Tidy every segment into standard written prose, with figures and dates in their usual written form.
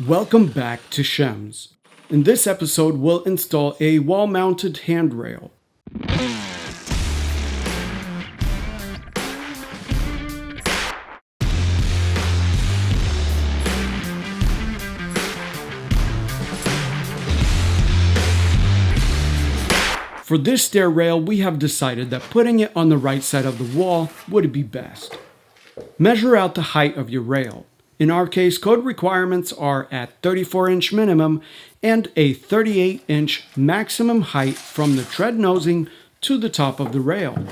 Welcome back to SHEMSS. In this episode, we'll install a wall-mounted handrail. For this stair rail, we have decided that putting it on the right side of the wall would be best. Measure out the height of your rail. In our case, code requirements are at 34-inch minimum and a 38-inch maximum height from the tread nosing to the top of the rail.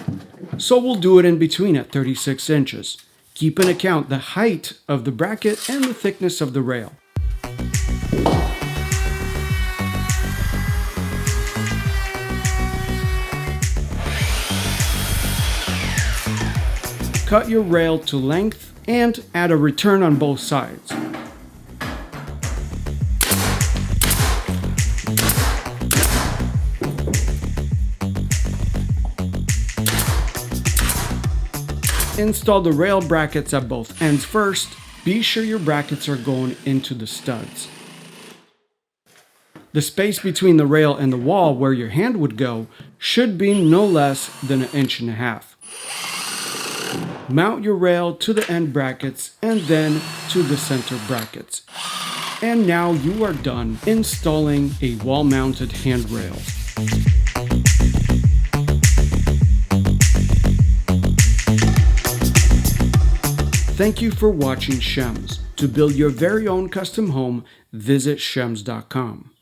So we'll do it in between at 36 inches. Keep in account the height of the bracket and the thickness of the rail. Cut your rail to length and add a return on both sides. Install the rail brackets at both ends first. Be sure your brackets are going into the studs. The space between the rail and the wall where your hand would go should be no less than 1.5 inches. Mount your rail to the end brackets and then to the center brackets. And now you are done installing a wall-mounted handrail. Thank you for watching SHEMSS. To build your very own custom home, visit shemss.com.